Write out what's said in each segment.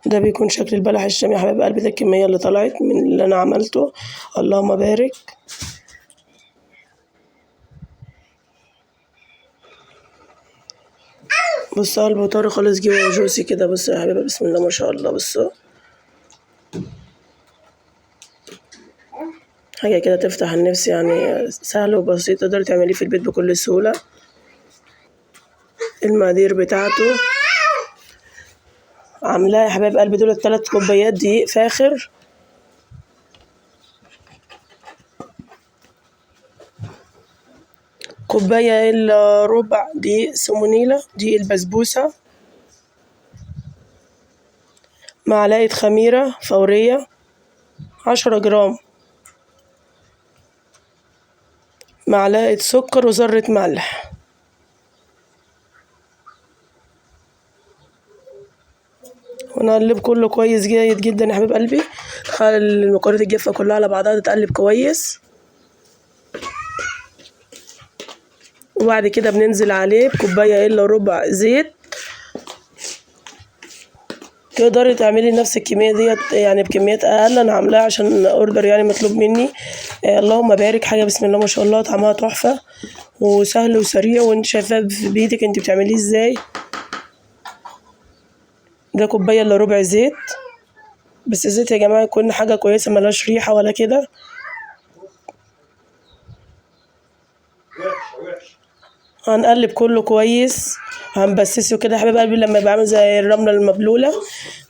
ده بيكون شكل البلح الشامي يا حبايب قلبي. ده الكمية اللي طلعت من اللي أنا عملته، اللهم بارك. بصوا البطاري خالص جوه جوسي كده. بصوا يا حبايبي بسم الله ما شاء الله. بصوا حاجة كده تفتح النفس، يعني سهل وبسيط تقدري تعمليه في البيت بكل سهولة. المقادير بتاعته عاملاه يا حبايب قلبي دول 3 كوبايات دقيق فاخر، كوباية إلا ربع دقيق سمونيلة دقيق البسبوسة، معلقة خميرة فورية 10 جرام، معلقة سكر وذرة ملح. ونقلب كله كويس جيد جدا يا حبيب قلبي. خلي المكونات الجافة كلها على بعضها تتقلب كويس، وبعد كده بننزل عليه بكوباية إلا ربع زيت. تقدري تعملي نفس الكمية ديت يعني بكميات أقل، أنا عاملاها عشان أوردر يعني مطلوب مني. اللهم بارك. حاجة بسم الله ما شاء الله طعمها تحفة وسهل وسريع، وانت شايفاه بإيدك انت بتعمليه ازاي. ده كوباية إلا ربع زيت، بس الزيت يا جماعة يكون حاجة كويسة ملهاش ريحة ولا كده. هنقلب كله كويس، هنبسسه كده يا حبيب قلبي لما يبقى عامل زي الرملة المبلولة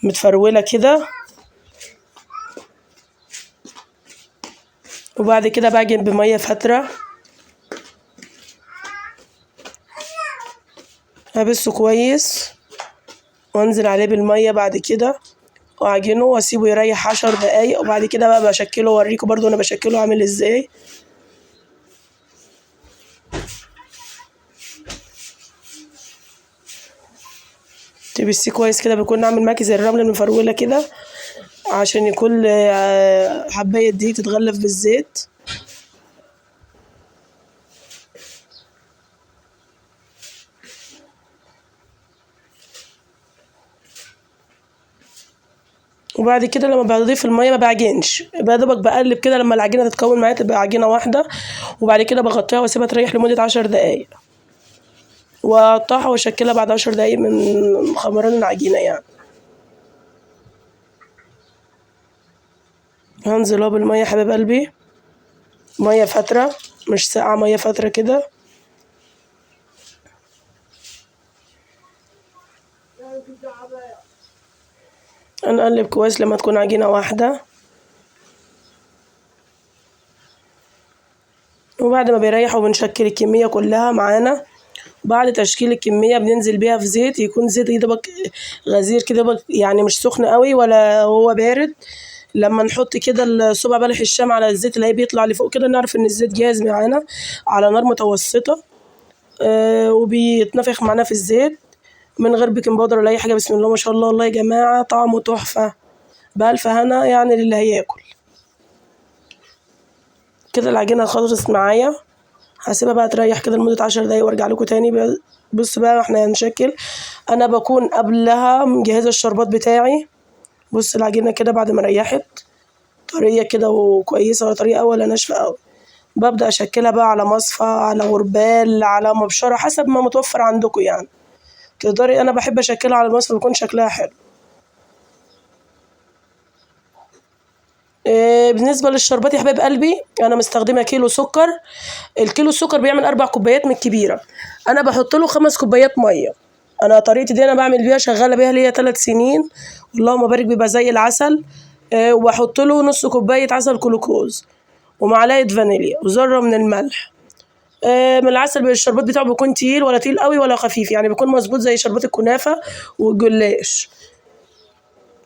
متفرولة كده. وبعد كده بعجن بمية فترة، هبسه كويس وانزل عليه بالمية بعد كده واعجنه واسيبه يريح 10 دقايق. وبعد كده بقى بشكله واوريكم برضو انا بشكله عامل ازاي. تبسيه كويس كده بيكون عامل معاكي زي الرملة المفرولة كده، عشان يكون حباية دي تتغلف بالزيت. وبعد كده لما بضيف المية ما بعجنش، دوبك بقلب كده لما العجينة تتكون معايا تبقى عجينة واحدة. وبعد كده بغطيها واسيبها تريح لمدة 10 دقايق، واقطعها واشكلها بعد 10 دقايق من خمران العجينة يعني. هنزل اهو بالمية يا حبيب قلبي، مية فترة مش ساقعة، مية فترة كده. هنقلب كويس لما تكون عجينة واحدة. وبعد ما بيريحوا بنشكل الكمية كلها معانا. بعد تشكيل الكمية بننزل بيها في زيت، يكون زيت يدوبك غزير كده يعني مش سخن قوي ولا هو بارد. لما نحط كده الصبع بلح الشام على الزيت اللي بيطلع لفوق كده نعرف ان الزيت جاهز معانا على نار متوسطة. وبيتنفخ معانا في الزيت من غير بيكنج باودر ولا اي حاجة. بسم الله ما شاء الله. والله يا جماعة طعمه تحفة بألف هنا يعني للي هياكل. كده العجينة خلصت معايا، هسيبها بقى تريح كده لمدة 10 دقايق وارجع لكم تاني. بص بقى احنا هنشكل. انا بكون قبلها مجهزة الشربات بتاعي. بص العجينة كده بعد ما ريحت طرية كده وكويسة، ولا طريقة ولا ناشفة قوي. ببدأ اشكلها بقى على مصفى، على غربال، على مبشرة، حسب ما متوفر عندكم يعني. تقدري، انا بحب اشكلها على المصفى بيكون شكلها حلو. بالنسبة للشربات يا حبايب قلبي أنا مستخدمة كيلو سكر. الكيلو السكر بيعمل 4 كوبايات من الكبيرة، أنا بحط له 5 كوبايات مية. أنا طريقتي دي أنا بعمل بيها شغالة بيها ليا 3 سنين، اللهم بارك بيبقى زي العسل. وبحط له نص كوباية عسل كلوكوز ومعلقة فانيليا وذرة من الملح. من العسل الشربات بتاعه بيكون تقيل، ولا تقيل قوي ولا خفيف، يعني بيكون مظبوط زي شربات الكنافة والجلاش.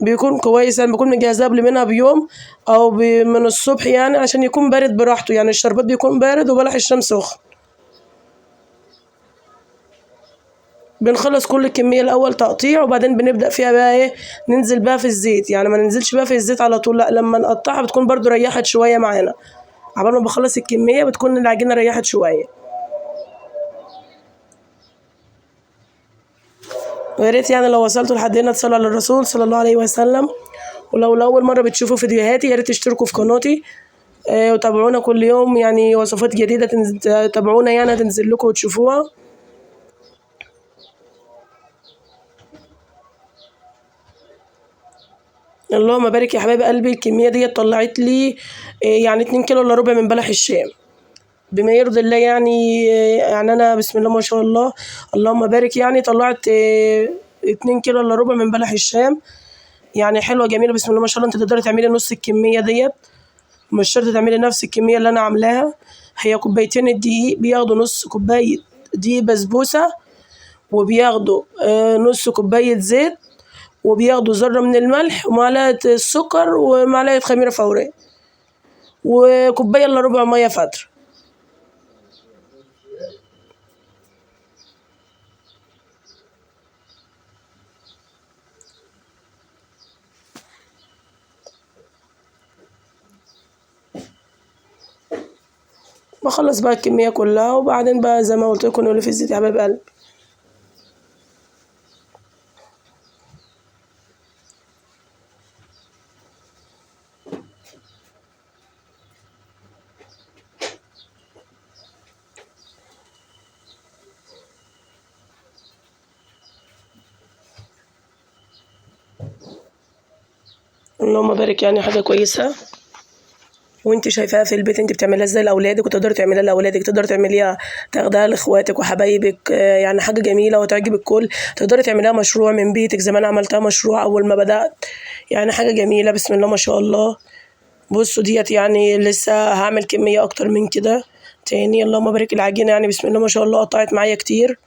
بيكون كويس، يعني بكون مجهزاه قبل منها بيوم او من الصبح يعني عشان يكون بارد براحته. يعني الشربات بيكون بارد وبلح الشام سخن. بنخلص كل الكمية الأول تقطيع، وبعدين بنبدأ فيها بقى إيه، ننزل بقى في الزيت. يعني ما ننزلش بقى في الزيت على طول، لأ، لما نقطعها بتكون برضو ريحت شوية معانا. عبال ما بخلص الكمية بتكون العجينة ريحت شوية. ويا ريت يعني لو وصلتوا لحد هنا تصلوا على الرسول صلى الله عليه وسلم. ولو لأول مرة بتشوفوا فيديوهاتي يا ريت تشتركوا في قناتي وتابعونا كل يوم، يعني وصفات جديدة تابعونا يعني تنزل لكم وتشوفوها. اللهم بارك يا حبايب قلبي. الكمية دي طلعت لي يعني 2 كيلو الا ربع من بلح الشام بما يرضي الله. يعني أنا بسم الله ما شاء الله اللهم بارك، يعني طلعت 2 كيلو الا ربع من بلح الشام. يعني حلوة جميلة بسم الله ما شاء الله. انت تقدري تعملي نص الكمية ديت، مش شرط تعملي نفس الكمية اللي أنا عاملاها. هي كوبايتين الدقيق بياخدوا نص كوباية دقيق بسبوسة، وبياخدوا نص كوباية زيت، وبياخدوا ذرة من الملح ومعلقة السكر ومعلقة خميرة فورية وكوباية الا ربع مية فاترة. بخلص بقى الكمية كلها، وبعدين بقى زي ما قلت لكم نقول في الزيت يا حبايب قلبي. اللهم بارك، يعني حاجة كويسة وانت شايفاها في البيت انت بتعمليها ازاي لاولادك، وتقدري تعمليها لاولادك، تقدري تعمليها تاخديها لاخواتك وحبايبك. يعني حاجه جميله وتعجب الكل. تقدري تعمليها مشروع من بيتك زي ما انا عملتها مشروع اول ما بدات. يعني حاجه جميله بسم الله ما شاء الله. بصوا ديت يعني لسه هعمل كميه اكتر من كده تاني. اللهم بارك. العجينه يعني بسم الله ما شاء الله قطعت معايا كتير.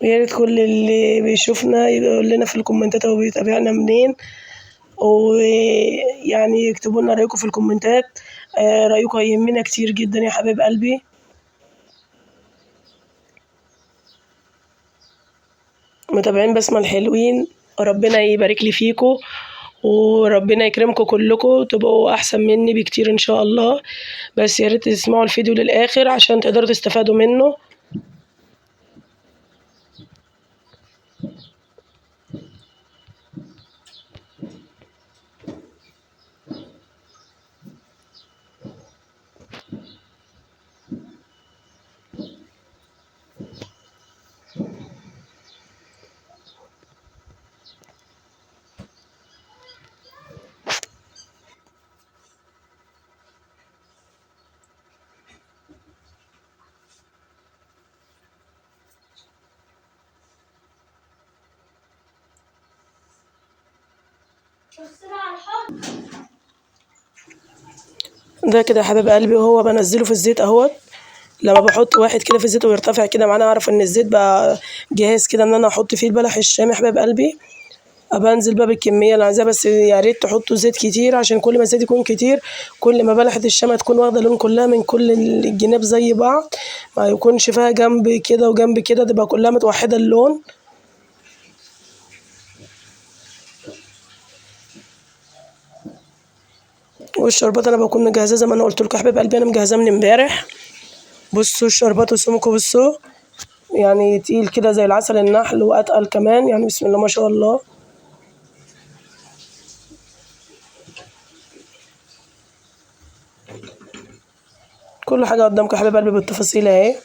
يا ريت كل اللي بيشوفنا يقول لنا في الكومنتات هو بيتابعنا منين، ويعني يكتبوا لنا رأيكم في الكومنتات. رأيكم هيهمنا كتير جدا يا حبايب قلبي. متابعين بسمة الحلوين، ربنا يبارك لي فيكم وربنا يكرمكم كلكم تبقوا احسن مني بكتير ان شاء الله. بس يا ريت تسمعوا الفيديو للاخر عشان تقدروا تستفادوا منه. ده كده يا حبايب قلبي وهو بنزله في الزيت اهوت. لما بحط واحد كده في الزيت ويرتفع كده معانا اعرف ان الزيت بقى جاهز كده ان انا احط فيه البلح الشام يا حبايب قلبي. بنزل بقى بالكميه اللي عايزاها، بس يا ريت تحطوا زيت كتير عشان كل ما الزيت يكون كتير كل ما بلحة الشام تكون واخده لون كلها من كل الجناب زي بعض، ما يكونش فيها جنب كده وجنب كده، تبقى كلها متوحده اللون. والشربات انا بكون مجهزاه زي ما انا قلت لكم يا حبايب قلبي، انا مجهزاه من امبارح. بصوا الشربات وسمكه، بصوا يعني تقيل كده زي العسل النحل واتقل كمان، يعني بسم الله ما شاء الله. كل حاجه قدامكم يا حبايب قلبي بالتفاصيل اهي.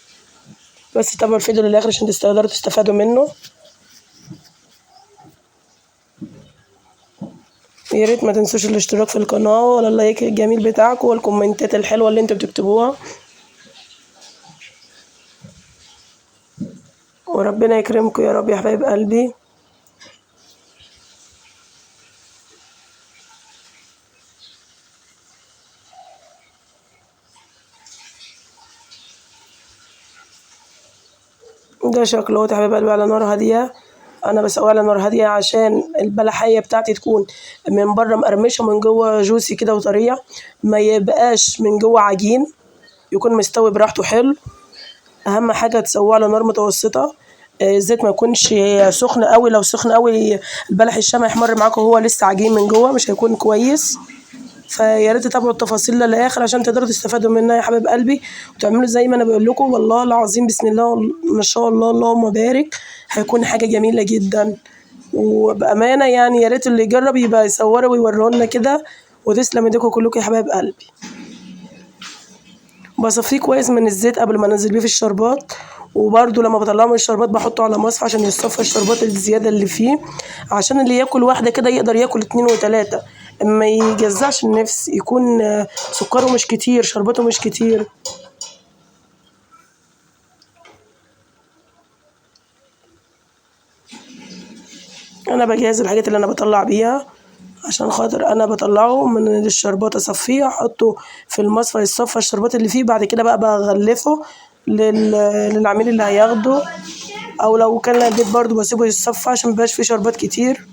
بس تابعوا الفيديو للاخر عشان تقدروا تستفادوا منه. يا ريت ما تنسوش الاشتراك في القناه ولا اللايك الجميل بتاعكم والكومنتات الحلوه اللي انتوا بتكتبوها. وربنا يكرمكم يا رب يا حبايب قلبي. ده شكله يا حبايب قلبي على نار هاديه. انا بسويه على نار هاديه عشان البلحيه بتاعتي تكون من بره مقرمشه من جوه جوسي كده وطريه، ما يبقاش من جوه عجين، يكون مستوي براحته حلو. اهم حاجه تسويه على نار متوسطه. الزيت ما يكونش سخن قوي، لو سخن قوي البلح الشام هيحمر معاكم وهو لسه عجين من جوه مش هيكون كويس. فيا ريت تتابعوا التفاصيل للآخر عشان تقدروا تستفادوا منها يا حبايب قلبي، وتعملوا زي ما أنا باقول لكم. والله العظيم بسم الله ما شاء الله اللهم بارك، هيكون حاجة جميلة جدًا. وبأمانة يعني يا ريت اللي يجرب يبقى يصوروا ويوريه لنا كده، وتسلم ايديكم كلكم يا حبايب قلبي. باصفيه كويس من الزيت قبل ما انزل بيه في الشربات، وبرده لما بطلعه من الشربات بحطه على مصفى عشان يصفى الشربات الزيادة اللي فيه، عشان اللي ياكل واحدة كده يقدر ياكل 2 و3، ما يجزعش النفس، يكون سكره مش كتير، شربته مش كتير. انا بجهز الحاجات اللي انا بطلع بيها، عشان خاطر انا بطلعه من الشربات اصفيه احطه في المصفى يصفى الشربات اللي فيه، بعد كده بقى بغلفه للعميل اللي هياخده، او لو كان للبيت برضه بسيبه يتصفى عشان ميبقاش فيه شربات كتير.